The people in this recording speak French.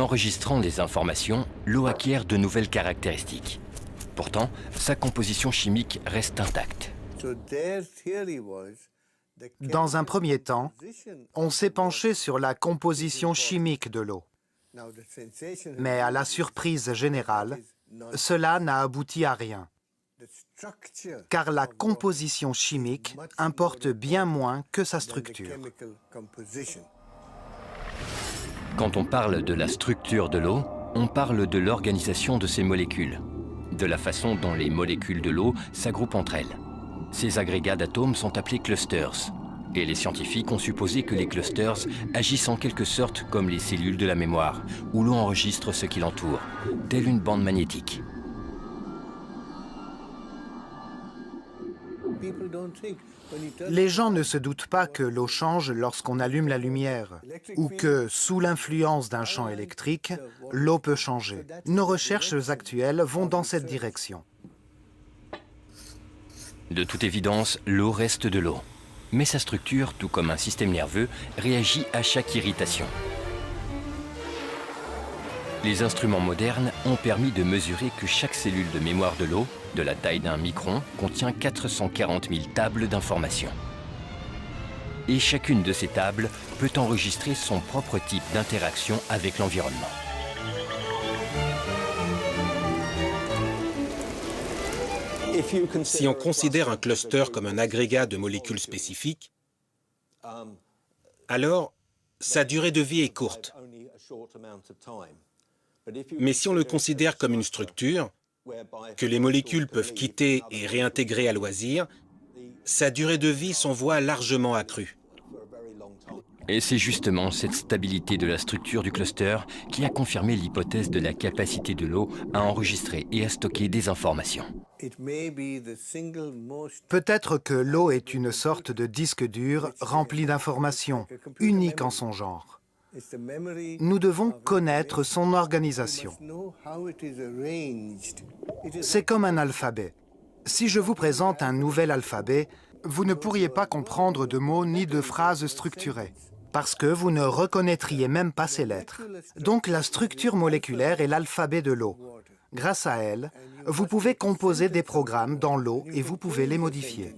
enregistrant les informations, l'eau acquiert de nouvelles caractéristiques. Pourtant, sa composition chimique reste intacte. Dans un premier temps, on s'est penché sur la composition chimique de l'eau. Mais à la surprise générale, cela n'a abouti à rien. Car la composition chimique importe bien moins que sa structure. Quand on parle de la structure de l'eau, on parle de l'organisation de ces molécules, de la façon dont les molécules de l'eau s'agroupent entre elles. Ces agrégats d'atomes sont appelés clusters, et les scientifiques ont supposé que les clusters agissent en quelque sorte comme les cellules de la mémoire, où l'on enregistre ce qui l'entoure, telle une bande magnétique. Les gens ne se doutent pas que l'eau change lorsqu'on allume la lumière, ou que, sous l'influence d'un champ électrique, l'eau peut changer. Nos recherches actuelles vont dans cette direction. De toute évidence, l'eau reste de l'eau. Mais sa structure, tout comme un système nerveux, réagit à chaque irritation. Les instruments modernes ont permis de mesurer que chaque cellule de mémoire de l'eau, de la taille d'un micron, contient 440 000 tables d'informations. Et chacune de ces tables peut enregistrer son propre type d'interaction avec l'environnement. Si on considère un cluster comme un agrégat de molécules spécifiques, alors sa durée de vie est courte. Mais si on le considère comme une structure, que les molécules peuvent quitter et réintégrer à loisir, sa durée de vie s'en voit largement accrue. Et c'est justement cette stabilité de la structure du cluster qui a confirmé l'hypothèse de la capacité de l'eau à enregistrer et à stocker des informations. Peut-être que l'eau est une sorte de disque dur rempli d'informations, unique en son genre. Nous devons connaître son organisation. C'est comme un alphabet. Si je vous présente un nouvel alphabet, vous ne pourriez pas comprendre de mots ni de phrases structurées, parce que vous ne reconnaîtriez même pas ces lettres. Donc la structure moléculaire est l'alphabet de l'eau. Grâce à elle, vous pouvez composer des programmes dans l'eau et vous pouvez les modifier.